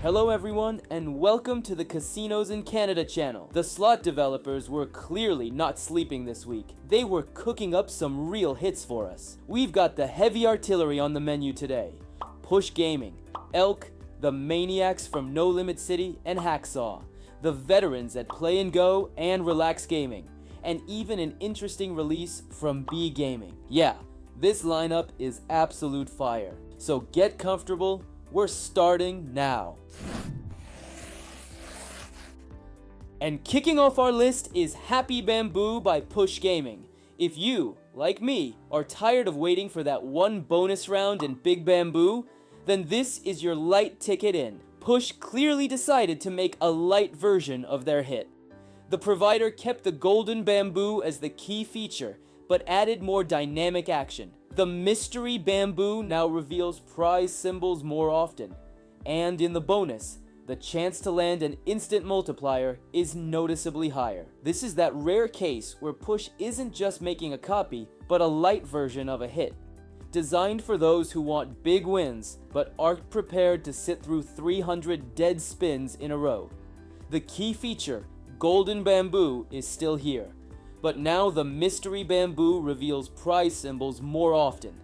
Hello everyone, and welcome to the Casinos in Canada channel. The slot developers were clearly not sleeping this week. They were cooking up some real hits for us. We've got the heavy artillery on the menu today. Push Gaming, Elk, the Maniacs from Nolimit City, and Hacksaw. The veterans at Play and Go and Relax Gaming. And even an interesting release from BGaming. Yeah, this lineup is absolute fire. So get comfortable, we're starting now. And kicking off our list is Happy Bamboo by Push Gaming. If you, like me, are tired of waiting for that one bonus round in Big Bamboo, then this is your light ticket in. Push clearly decided to make a light version of their hit. The provider kept the golden bamboo as the key feature, but added more dynamic action. The mystery bamboo now reveals prize symbols more often. And in the bonus, the chance to land an instant multiplier is noticeably higher. This is that rare case where Push isn't just making a copy, but a light version of a hit. Designed for those who want big wins, but aren't prepared to sit through 300 dead spins in a row. The key feature, Golden Bamboo, is still here. But now the mystery bamboo reveals prize symbols more often.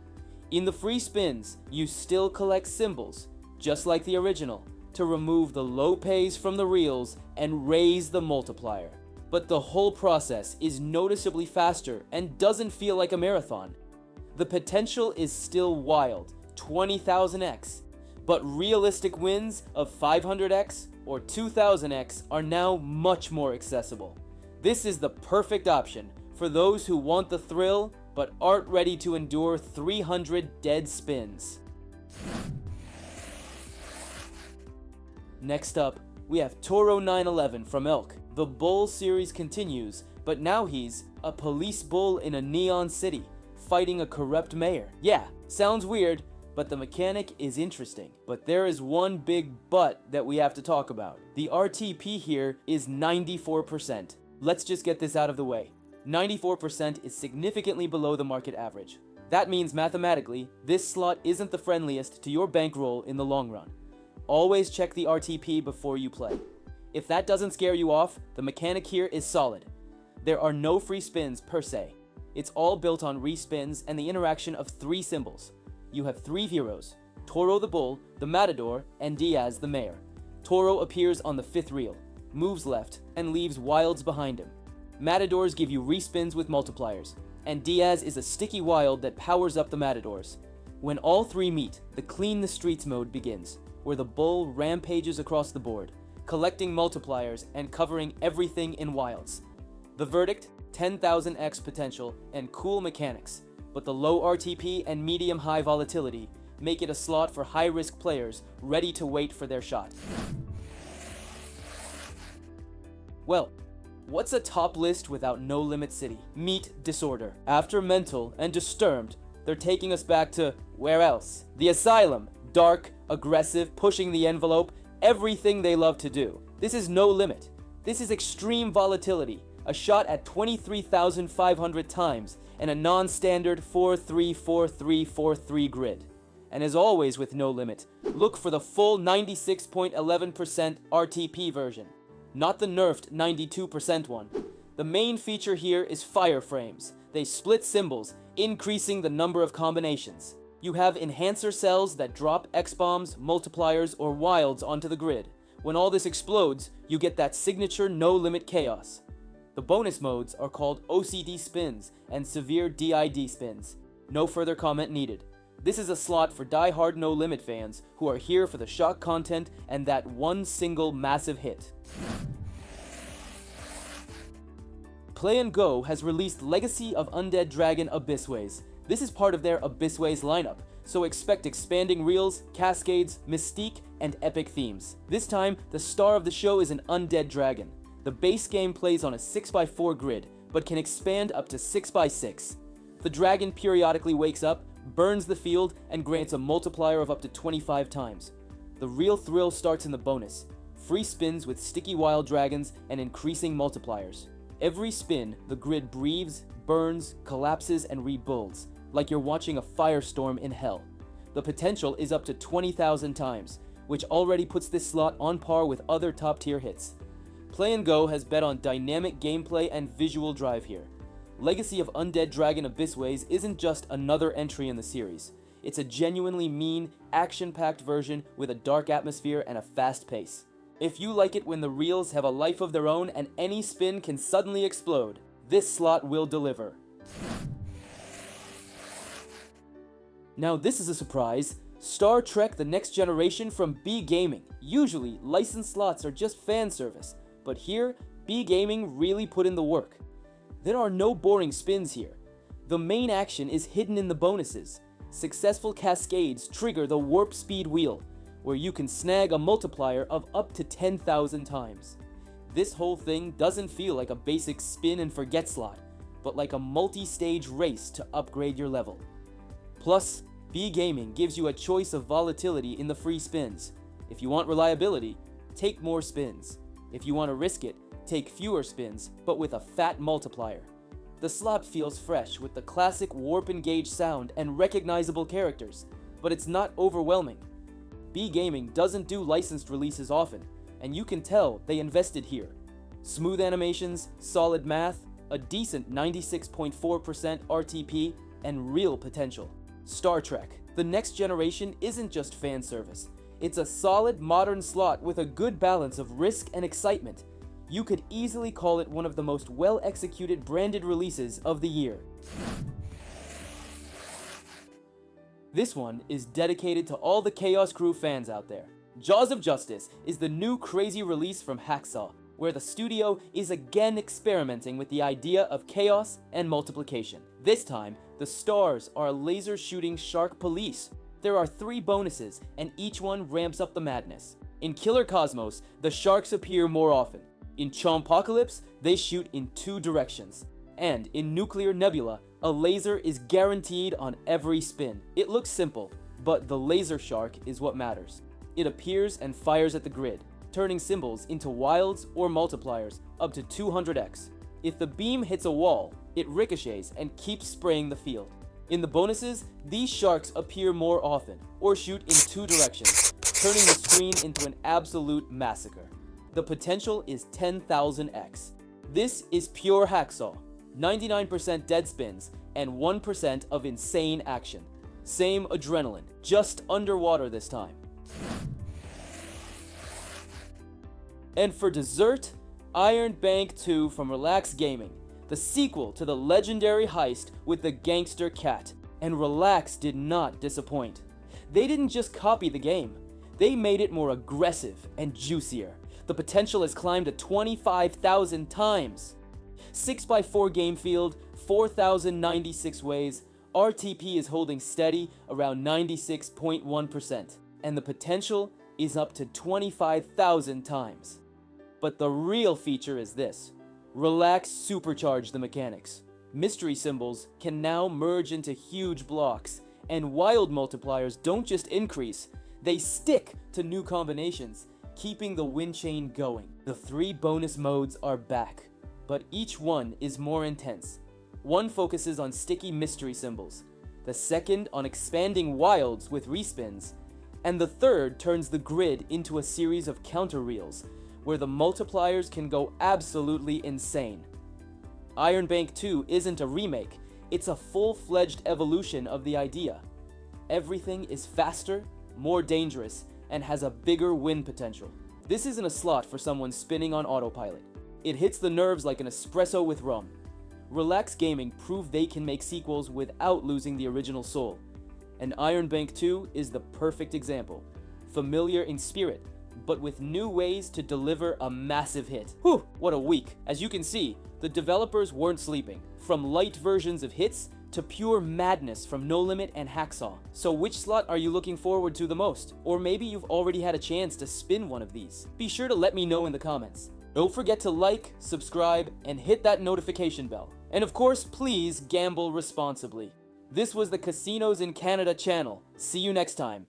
In the free spins, you still collect symbols, just like the original, to remove the low pays from the reels and raise the multiplier. But the whole process is noticeably faster and doesn't feel like a marathon. The potential is still wild, 20,000x, but realistic wins of 500x or 2000x are now much more accessible. This is the perfect option for those who want the thrill but aren't ready to endure 300 dead spins. Next up, we have Toro 911 from Elk. The Bull series continues, but now he's a police bull in a neon city, fighting a corrupt mayor. Yeah, sounds weird, but the mechanic is interesting. But there is one big but that we have to talk about. The RTP here is 94%. Let's just get this out of the way. 94% is significantly below the market average. That means mathematically, this slot isn't the friendliest to your bankroll in the long run. Always check the RTP before you play. If that doesn't scare you off, the mechanic here is solid. There are no free spins per se. It's all built on respins and the interaction of 3 symbols. You have 3 heroes, Toro the Bull, the Matador, and Diaz the Mayor. Toro appears on the 5th reel, moves left, and leaves wilds behind him. Matadors give you respins with multipliers, and Diaz is a sticky wild that powers up the Matadors. When all 3 meet, the Clean the Streets mode begins, where the Bull rampages across the board, collecting multipliers and covering everything in wilds. The verdict, 10,000x potential and cool mechanics, but the low RTP and medium-high volatility make it a slot for high-risk players ready to wait for their shot. Well, what's a top list without Nolimit City? Meet Disorder. After Mental and Disturbed, they're taking us back to where else? The Asylum. Dark, aggressive, pushing the envelope, everything they love to do. This is no limit. This is extreme volatility, a shot at 23,500 times, and a non-standard 4-3-4-3-4-3 grid. And as always with No Limit, look for the full 96.11% RTP version, not the nerfed 92% one. The main feature here is fire frames. They split symbols, increasing the number of combinations. You have enhancer cells that drop X-bombs, multipliers, or wilds onto the grid. When all this explodes, you get that signature no-limit chaos. The bonus modes are called OCD spins and severe DID spins. No further comment needed. This is a slot for die-hard no-limit fans who are here for the shock content and that one single massive hit. Play and Go has released Legacy of Undead Dragon Abyssways. This is part of their Abyssways lineup, so expect expanding reels, cascades, mystique, and epic themes. This time, the star of the show is an Undead Dragon. The base game plays on a 6x4 grid, but can expand up to 6x6. The dragon periodically wakes up, burns the field, and grants a multiplier of up to 25 times. The real thrill starts in the bonus. Free spins with sticky wild dragons and increasing multipliers. Every spin, the grid breathes, burns, collapses, and rebuilds, like you're watching a firestorm in hell. The potential is up to 20,000 times, which already puts this slot on par with other top-tier hits. Play and Go has bet on dynamic gameplay and visual drive here. Legacy of Undead Dragon Abyssways isn't just another entry in the series. It's a genuinely mean, action-packed version with a dark atmosphere and a fast pace. If you like it when the reels have a life of their own and any spin can suddenly explode, this slot will deliver. Now this is a surprise. Star Trek The Next Generation from BGaming. Usually, licensed slots are just fan service, but here, BGaming really put in the work. There are no boring spins here. The main action is hidden in the bonuses. Successful cascades trigger the warp speed wheel, where you can snag a multiplier of up to 10,000 times. This whole thing doesn't feel like a basic spin and forget slot, but like a multi-stage race to upgrade your level. Plus, BGaming gives you a choice of volatility in the free spins. If you want reliability, take more spins. If you want to risk it, take fewer spins, but with a fat multiplier. The slot feels fresh with the classic warp engage sound and recognizable characters, but it's not overwhelming. BGaming doesn't do licensed releases often, and you can tell they invested here. Smooth animations, solid math, a decent 96.4% RTP, and real potential. Star Trek The Next Generation isn't just fan service. It's a solid modern slot with a good balance of risk and excitement. You could easily call it one of the most well-executed branded releases of the year. This one is dedicated to all the Chaos Crew fans out there. Jaws of Justice is the new crazy release from Hacksaw, where the studio is again experimenting with the idea of chaos and multiplication. This time, the stars are laser shooting shark police. There are 3 bonuses, and each one ramps up the madness. In Killer Cosmos, the sharks appear more often. In Chompocalypse, they shoot in 2 directions. And in Nuclear Nebula, a laser is guaranteed on every spin. It looks simple, but the laser shark is what matters. It appears and fires at the grid, turning symbols into wilds or multipliers up to 200x. If the beam hits a wall, it ricochets and keeps spraying the field. In the bonuses, these sharks appear more often, or shoot in 2 directions, turning the screen into an absolute massacre. The potential is 10,000x. This is pure Hacksaw. 99% dead spins, and 1% of insane action. Same adrenaline, just underwater this time. And for dessert, Iron Bank 2 from Relax Gaming, the sequel to the legendary heist with the gangster cat. And Relax did not disappoint. They didn't just copy the game, they made it more aggressive and juicier. The potential has climbed to 25,000 times. 6x4 game field, 4,096 ways, RTP is holding steady around 96.1%, and the potential is up to 25,000 times. But the real feature is this: Relax supercharged the mechanics. Mystery symbols can now merge into huge blocks, and wild multipliers don't just increase, they stick to new combinations, keeping the win chain going. The 3 bonus modes are back, but each one is more intense. One focuses on sticky mystery symbols, the second on expanding wilds with respins, and the third turns the grid into a series of counter reels, where the multipliers can go absolutely insane. Iron Bank 2 isn't a remake, it's a full-fledged evolution of the idea. Everything is faster, more dangerous, and has a bigger win potential. This isn't a slot for someone spinning on autopilot. It hits the nerves like an espresso with rum. Relax Gaming proved they can make sequels without losing the original soul. And Iron Bank 2 is the perfect example. Familiar in spirit, but with new ways to deliver a massive hit. Whew, what a week. As you can see, the developers weren't sleeping. From light versions of hits to pure madness from Nolimit and Hacksaw. So which slot are you looking forward to the most? Or maybe you've already had a chance to spin one of these. Be sure to let me know in the comments. Don't forget to like, subscribe, and hit that notification bell. And of course, please gamble responsibly. This was the Casinos in Canada channel. See you next time.